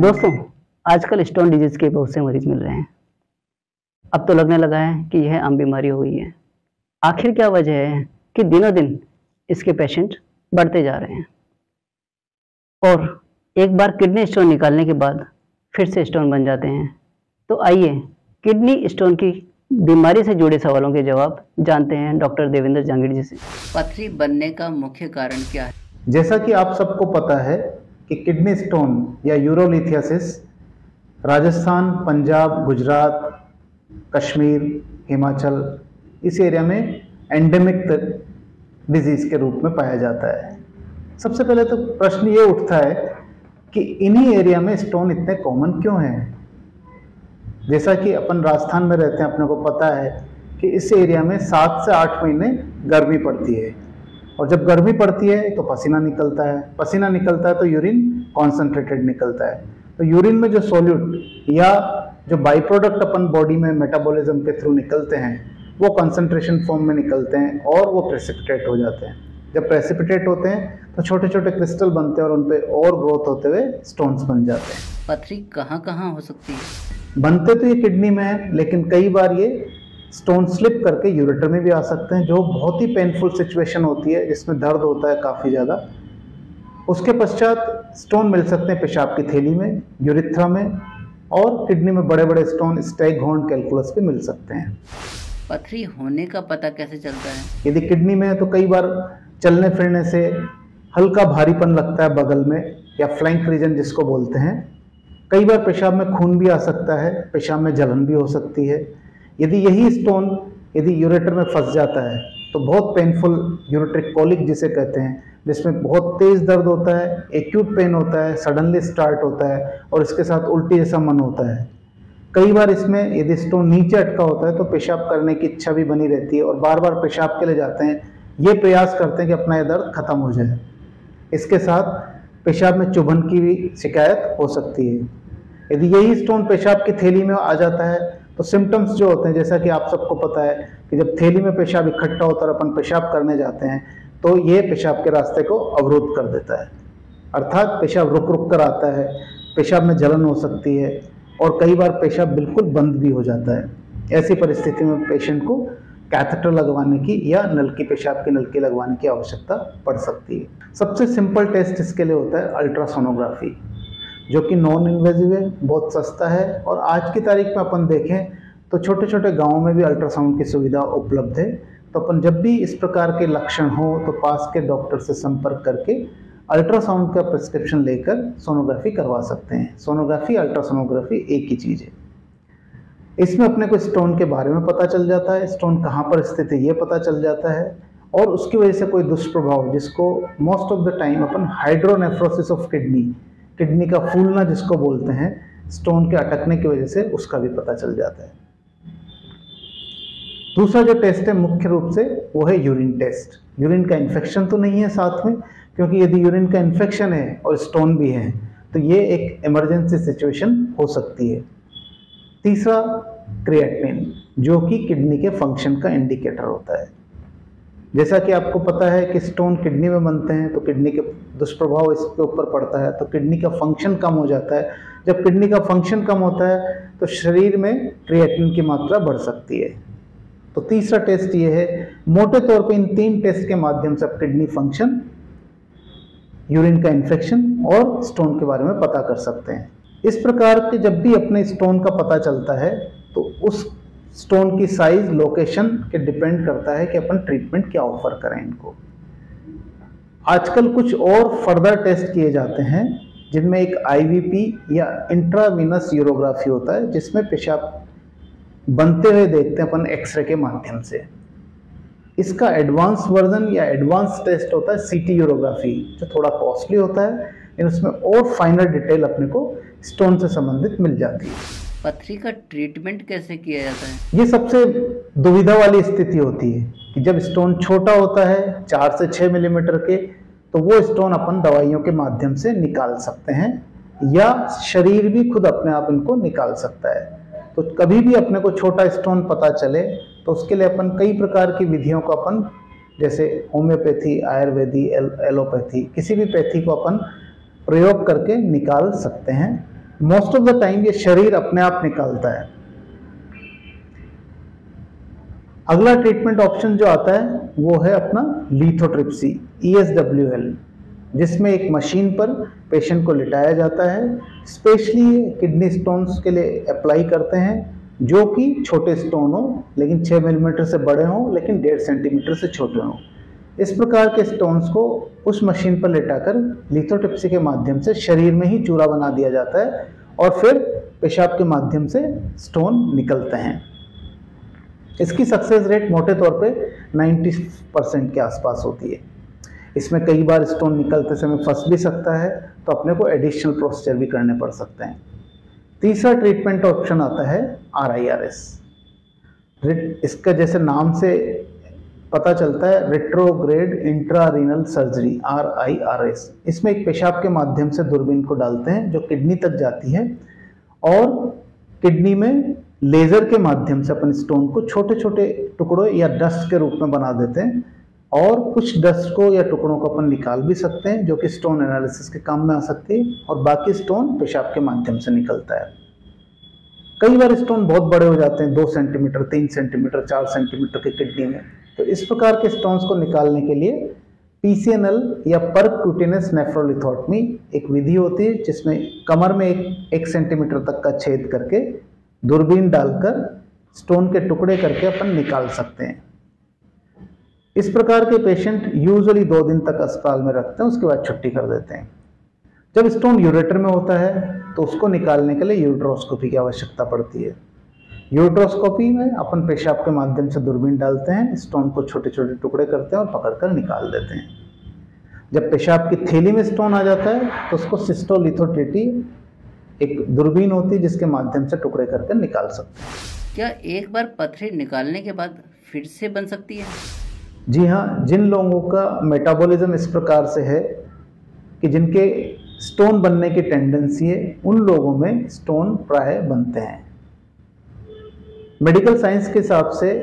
दोस्तों, आजकल stone disease के बहुत से मरीज मिल रहे हैं। अब तो लगने लगा है कि यह आम बीमारी हो गई है। आखिर क्या वजह है कि दिनों दिन इसके पेशेंट बढ़ते जा रहे हैं और एक बार किडनी स्टोन निकालने के बाद फिर से स्टोन बन जाते हैं। तो आइए किडनी स्टोन की बीमारी से जुड़े सवालों के जवाब जानते हैं डॉक्टर देवेंद्र जहांगीर जी से। पथरी बनने का मुख्य कारण क्या है? जैसा कि आप सबको पता है कि किडनी स्टोन या यूरोलिथियासिस राजस्थान, पंजाब, गुजरात, कश्मीर, हिमाचल इस एरिया में एंडेमिक डिजीज़ के रूप में पाया जाता है। सबसे पहले तो प्रश्न ये उठता है कि इन्हीं एरिया में स्टोन इतने कॉमन क्यों हैं। जैसा कि अपन राजस्थान में रहते हैं, अपने को पता है कि इस एरिया में 7 से 8 महीने गर्मी पड़ती है और जब गर्मी पड़ती है तो पसीना निकलता है, पसीना निकलता है तो यूरिन कॉन्सेंट्रेटेड निकलता है। तो यूरिन में जो सॉल्यूट या जो बाई प्रोडक्ट अपन बॉडी में मेटाबॉलिज्म के थ्रू निकलते हैं वो कंसंट्रेशन फॉर्म में निकलते हैं और वो प्रेसिपिटेट हो जाते हैं। जब प्रेसिपिटेट होते हैं तो छोटे छोटे क्रिस्टल बनते हैं और उन पे और ग्रोथ होते हुए स्टोन्स बन जाते हैं। पथरी कहाँ कहाँ हो सकती है? बनते तो ये किडनी में है, लेकिन कई बार ये स्टोन स्लिप करके यूरेटर में भी आ सकते हैं, जो बहुत ही पेनफुल सिचुएशन होती है जिसमें दर्द होता है काफ़ी ज़्यादा। उसके पश्चात स्टोन मिल सकते हैं पेशाब की थैली में, यूरिथ्रा में, और किडनी में बड़े बड़े स्टोन स्टैगहॉर्न कैलकुलस पे मिल सकते हैं। पथरी होने का पता कैसे चलता है? यदि किडनी में है तो कई बार चलने फिरने से हल्का भारीपन लगता है बगल में या फ्लैंक रीजन जिसको बोलते हैं। कई बार पेशाब में खून भी आ सकता है, पेशाब में जलन भी हो सकती है। यदि यही स्टोन यदि यूरेटर में फंस जाता है तो बहुत पेनफुल यूरेट्रिक कॉलिक जिसे कहते हैं, जिसमें बहुत तेज़ दर्द होता है, एक्यूट पेन होता है, सडनली स्टार्ट होता है और इसके साथ उल्टी जैसा मन होता है। कई बार इसमें यदि स्टोन नीचे अटका होता है तो पेशाब करने की इच्छा भी बनी रहती है और बार बार पेशाब के लिए जाते हैं, ये प्रयास करते हैं कि अपना ये दर्द खत्म हो जाए। इसके साथ पेशाब में चुभन की भी शिकायत हो सकती है। यदि यही स्टोन पेशाब की थैली में आ जाता है तो सिम्टम्स जो होते हैं, जैसा कि आप सबको पता है कि जब थैली में पेशाब इकट्ठा होता है और अपन पेशाब करने जाते हैं तो ये पेशाब के रास्ते को अवरुद्ध कर देता है, अर्थात पेशाब रुक रुक कर आता है, पेशाब में जलन हो सकती है और कई बार पेशाब बिल्कुल बंद भी हो जाता है। ऐसी परिस्थिति में पेशेंट को कैथेटर लगवाने की या नलकी, पेशाब की नलकी लगवाने की आवश्यकता पड़ सकती है। सबसे सिंपल टेस्ट इसके लिए होता है अल्ट्रासोनोग्राफी, जो कि नॉन इन्वेजिव है, बहुत सस्ता है और आज की तारीख में अपन देखें तो छोटे छोटे गाँवों में भी अल्ट्रासाउंड की सुविधा उपलब्ध है। तो अपन जब भी इस प्रकार के लक्षण हो तो पास के डॉक्टर से संपर्क करके अल्ट्रासाउंड का प्रिस्क्रिप्शन लेकर सोनोग्राफी करवा सकते हैं। सोनोग्राफी, अल्ट्रासोनोग्राफी एक ही चीज़ है। इसमें अपने को स्टोन के बारे में पता चल जाता है, स्टोन कहाँ पर स्थित है ये पता चल जाता है और उसकी वजह से कोई दुष्प्रभाव, जिसको most of the time upon hydronephrosis of kidney, kidney का फूलना जिसको बोलते हैं, स्टोन के अटकने की वजह से उसका भी पता चल जाता है। दूसरा जो टेस्ट है मुख्य रूप से वो है यूरिन टेस्ट। यूरिन का इन्फेक्शन तो नहीं है साथ में, क्योंकि यदि यूरिन का इन्फेक्शन है और स्टोन भी है तो ये एक इमरजेंसी सिचुएशन हो सकती है। तीसरा क्रिएटिनिन, जो कि किडनी के फंक्शन का इंडिकेटर होता है। जैसा कि आपको पता है कि स्टोन किडनी में बनते हैं तो किडनी के दुष्प्रभाव इसके ऊपर पड़ता है, तो किडनी का फंक्शन कम हो जाता है। जब किडनी का फंक्शन कम होता है तो शरीर में क्रिएटिनिन की मात्रा बढ़ सकती है। तो तीसरा टेस्ट ये है। मोटे तौर पे इन 3 टेस्ट के माध्यम से आप किडनी फंक्शन, यूरिन का इन्फेक्शन और स्टोन के बारे में पता कर सकते हैं। इस प्रकार के जब भी अपने स्टोन का पता चलता है तो उस स्टोन की साइज, लोकेशन के डिपेंड करता है कि अपन ट्रीटमेंट क्या ऑफर करें इनको। आजकल कुछ और फर्दर टेस्ट किए जाते हैं जिनमें एक आईवीपी या इंट्रावीनस यूरोग्राफी होता है, जिसमें पेशाब बनते हुए देखते हैं अपन एक्सरे के माध्यम से। इसका एडवांस वर्जन या एडवांस टेस्ट होता है सीटी यूरोग्राफी, जो थोड़ा कॉस्टली होता है लेकिन उसमें और फाइनल डिटेल अपने को स्टोन से संबंधित मिल जाती है। पथरी का ट्रीटमेंट कैसे किया जाता है? ये सबसे दुविधा वाली स्थिति होती है कि जब स्टोन छोटा होता है 4 से 6 मिलीमीटर के, तो वो स्टोन अपन दवाइयों के माध्यम से निकाल सकते हैं या शरीर भी खुद अपने आप इनको निकाल सकता है। तो कभी भी अपने को छोटा स्टोन पता चले तो उसके लिए अपन कई प्रकार की विधियों को अपन, जैसे होम्योपैथी, आयुर्वेदी, एलोपैथी, किसी भी पैथी को अपन प्रयोग करके निकाल सकते हैं। मोस्ट ऑफ द टाइम ये शरीर अपने आप निकालता है। अगला ट्रीटमेंट ऑप्शन जो आता है वो है अपना लिथोट्रिप्सी, ESWL, जिसमें एक मशीन पर पेशेंट को लिटाया जाता है। स्पेशली किडनी स्टोन्स के लिए अप्लाई करते हैं, जो कि छोटे स्टोन हो लेकिन 6 मिलीमीटर से बड़े हों लेकिन 1.5 सेंटीमीटर से छोटे हों। इस प्रकार के स्टोन्स को उस मशीन पर लिटाकर लिथोट्रिप्सी के माध्यम से शरीर में ही चूरा बना दिया जाता है और फिर पेशाब के माध्यम से स्टोन निकलते हैं। इसकी सक्सेस रेट मोटे तौर पे 90% के आसपास होती है। इसमें कई बार स्टोन निकलते समय फंस भी सकता है, तो अपने को एडिशनल प्रोसीजर भी करने पड़ सकते हैं। तीसरा ट्रीटमेंट ऑप्शन आता है RIRS। इसका जैसे नाम से पता चलता है, रेट्रोग्रेड इंट्रारीनल सर्जरी, RIRS। इसमें एक पेशाब के माध्यम से दूरबीन को डालते हैं जो किडनी तक जाती है और किडनी में लेजर के माध्यम से अपन स्टोन को छोटे छोटे टुकड़ों या डस्ट के रूप में बना देते हैं और कुछ डस्ट को या टुकड़ों को अपन निकाल भी सकते हैं, जो कि स्टोन एनालिसिस के काम में आ सकती है, और बाकी स्टोन पेशाब के माध्यम से निकलता है। कई बार स्टोन बहुत बड़े हो जाते हैं, 2 सेंटीमीटर, 3 सेंटीमीटर, 4 सेंटीमीटर की किडनी में। तो इस प्रकार के स्टोन्स को निकालने के लिए PCNL या परक्यूटेनियस नेफ्रोलिथोटमी एक विधि होती है, जिसमें कमर में 1 सेंटीमीटर तक का छेद करके दूरबीन डालकर स्टोन के टुकड़े करके अपन निकाल सकते हैं। इस प्रकार के पेशेंट यूजुअली 2 दिन तक अस्पताल में रखते हैं, उसके बाद छुट्टी कर देते हैं। जब स्टोन यूरेटर में होता है तो उसको निकालने के लिए यूरेट्रोस्कोपी की आवश्यकता पड़ती है। यूरेट्रोस्कोपी में अपन पेशाब के माध्यम से दूरबीन डालते हैं, स्टोन को छोटे छोटे टुकड़े करते हैं और पकड़कर निकाल देते हैं। जब पेशाब की थैली में स्टोन आ जाता है तो उसको सिस्टोलिथोट्रिटी एक दूरबीन होती है जिसके माध्यम से टुकड़े करके निकाल सकते हैं। क्या एक बार पथरी निकालने के बाद फिर से बन सकती है? जी हाँ, जिन लोगों का मेटाबॉलिज्म इस प्रकार से है कि जिनके स्टोन बनने की टेंडेंसी है, उन लोगों में स्टोन प्राय बनते हैं। मेडिकल साइंस के हिसाब से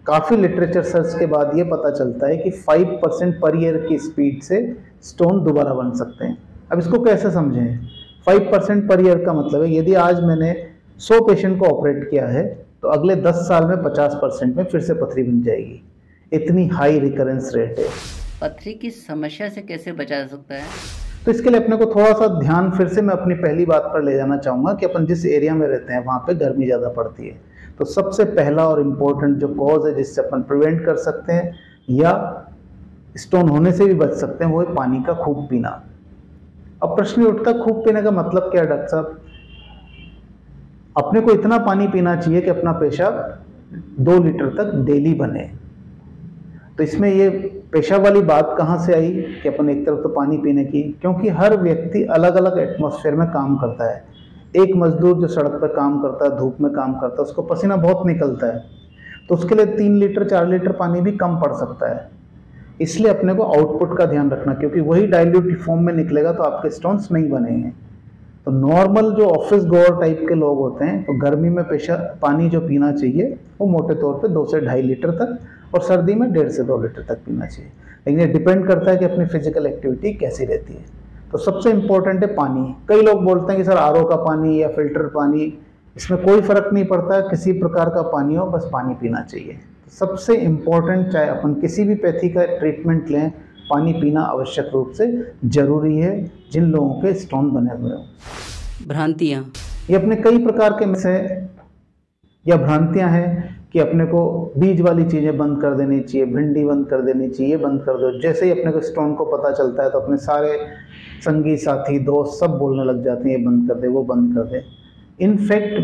काफ़ी लिटरेचर सर्च के बाद ये पता चलता है कि 5% पर ईयर की स्पीड से स्टोन दोबारा बन सकते हैं। अब इसको कैसे समझें? 5% पर ईयर का मतलब है यदि आज मैंने 100 पेशेंट को ऑपरेट किया है तो अगले 10 साल में 50% में फिर से पथरी बन जाएगी। इतनी हाई रिकरेंस रेट है। पथरी की समस्या से कैसे बचा जा सकता है? तो इसके लिए अपने को थोड़ा सा ध्यान फिर से मैं अपनी पहली बात पर ले जाना चाहूँगा कि अपन जिस एरिया में रहते हैं वहाँ पे गर्मी ज़्यादा पड़ती है। तो सबसे पहला और इम्पोर्टेंट जो कॉज है जिससे अपन प्रिवेंट कर सकते हैं या स्टोन होने से भी बच सकते हैं, वो है पानी का खूब पीना। अब प्रश्न ये उठता, खूब पीने का मतलब क्या है डॉक्टर साहब? अपने को इतना पानी पीना चाहिए कि अपना पेशाब 2 लीटर तक डेली बने। तो इसमें ये पेशाब वाली बात कहाँ से आई कि अपन एक तरफ तो पानी पीने की, क्योंकि हर व्यक्ति अलग अलग एटमॉस्फेयर में काम करता है। एक मजदूर जो सड़क पर काम करता है, धूप में काम करता है, उसको पसीना बहुत निकलता है, तो उसके लिए 3 लीटर 4 लीटर पानी भी कम पड़ सकता है। इसलिए अपने को आउटपुट का ध्यान रखना, क्योंकि वही डाइल्यूट फॉर्म में निकलेगा तो आपके स्टोन्स नहीं बनेंगे। तो नॉर्मल जो ऑफिस गोअर टाइप के लोग होते हैं, तो गर्मी में पानी जो पीना चाहिए वो मोटे तौर पे 2 से 2.5 लीटर तक, और सर्दी में 1.5 से 2 लीटर तक पीना चाहिए। लेकिन ये डिपेंड करता है कि अपनी फिजिकल एक्टिविटी कैसी रहती है। तो सबसे इम्पोर्टेंट है पानी। कई लोग बोलते हैं कि सर RO का पानी या फिल्टर पानी, इसमें कोई फ़र्क नहीं पड़ता, किसी प्रकार का पानी हो, बस पानी पीना चाहिए। सबसे इम्पोर्टेंट, चाहे अपन किसी भी पैथी का ट्रीटमेंट लें, पानी पीना आवश्यक रूप से जरूरी है जिन लोगों के स्टोन बने हुए हों। भ्रांतियाँ, ये अपने कई प्रकार के में से या भ्रांतियाँ हैं कि अपने को बीज वाली चीज़ें बंद कर देनी चाहिए, भिंडी बंद कर देनी चाहिए, बंद कर दो। जैसे ही अपने को स्टोन को पता चलता है तो अपने सारे संगी साथी दोस्त सब बोलने लग जाते हैं ये बंद कर दे, वो बंद कर दे। इनफैक्ट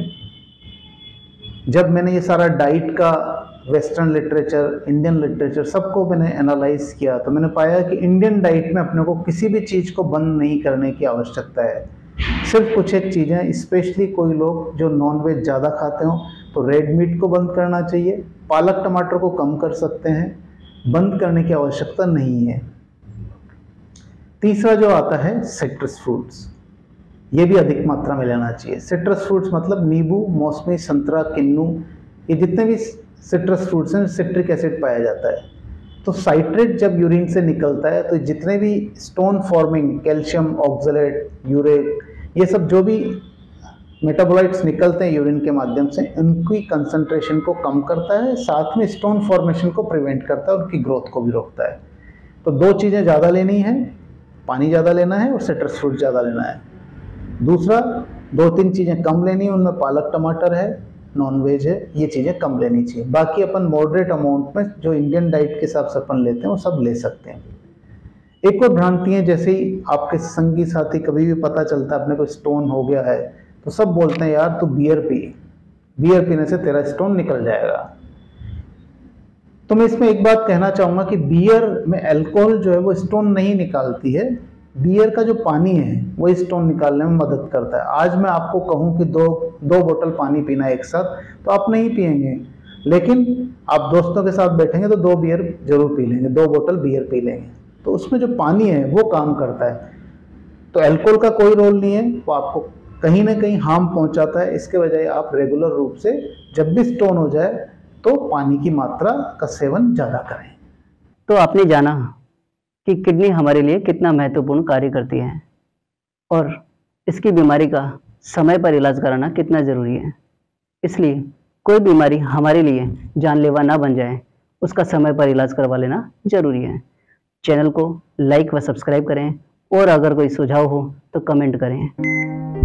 जब मैंने ये सारा डाइट का वेस्टर्न लिटरेचर, इंडियन लिटरेचर सबको मैंने एनालाइज किया, तो मैंने पाया कि इंडियन डाइट में अपने को किसी भी चीज़ को बंद नहीं करने की आवश्यकता है। सिर्फ कुछ एक चीज़ें, स्पेशली कोई लोग जो नॉनवेज ज़्यादा खाते हो तो रेड मीट को बंद करना चाहिए, पालक टमाटर को कम कर सकते हैं, बंद करने की आवश्यकता नहीं है। तीसरा जो आता है सिट्रस फ्रूट्स, ये भी अधिक मात्रा में लेना चाहिए। सिट्रस फ्रूट्स मतलब नींबू, मौसमी, संतरा, किन्नू, ये जितने भी सिट्रस फ्रूट्स हैं सिट्रिक एसिड पाया जाता है। तो साइट्रेट जब यूरिन से निकलता है तो जितने भी stone forming calcium oxalate, urate, ये सब जो भी मेटाबोलाइट्स निकलते हैं यूरिन के माध्यम से, उनकी कंसंट्रेशन को कम करता है, साथ में स्टोन फॉर्मेशन को प्रिवेंट करता है, उनकी ग्रोथ को भी रोकता है। तो दो चीज़ें ज़्यादा लेनी है, पानी ज़्यादा लेना है और सिट्रस फ्रूट ज़्यादा लेना है। दूसरा, दो तीन चीज़ें कम लेनी है, उनमें पालक टमाटर है, नॉन वेज है, ये चीज़ें कम लेनी चाहिए। बाकी अपन मॉडरेट अमाउंट में जो इंडियन डाइट के हिसाब से अपन लेते हैं वो सब ले सकते हैं। एक और भ्रांति है, जैसे ही आपके संगी साथी कभी भी पता चलता है अपने को स्टोन हो गया है तो सब बोलते हैं यार तू बियर पी, बियर पीने से तेरा स्टोन निकल जाएगा। तो मैं इसमें एक बात कहना चाहूँगा कि बियर में अल्कोहल जो है वो स्टोन नहीं निकालती है, बियर का जो पानी है वो स्टोन निकालने में मदद करता है। आज मैं आपको कहूँ कि दो बोतल पानी पीना एक साथ, तो आप नहीं पियेंगे, लेकिन आप दोस्तों के साथ बैठेंगे तो 2 बियर जरूर पी लेंगे, 2 बोतल बियर पी लेंगे, तो उसमें जो पानी है वो काम करता है। तो अल्कोहल का कोई रोल नहीं है, वो आपको कहीं ना कहीं हार्म पहुंचाता है। इसके बजाय आप रेगुलर रूप से जब भी स्टोन हो जाए तो पानी की मात्रा का सेवन ज़्यादा करें। तो आपने जाना कि किडनी हमारे लिए कितना महत्वपूर्ण कार्य करती है और इसकी बीमारी का समय पर इलाज कराना कितना ज़रूरी है। इसलिए कोई बीमारी हमारे लिए जानलेवा ना बन जाए, उसका समय पर इलाज करवा लेना जरूरी है। चैनल को लाइक व सब्सक्राइब करें और अगर कोई सुझाव हो तो कमेंट करें।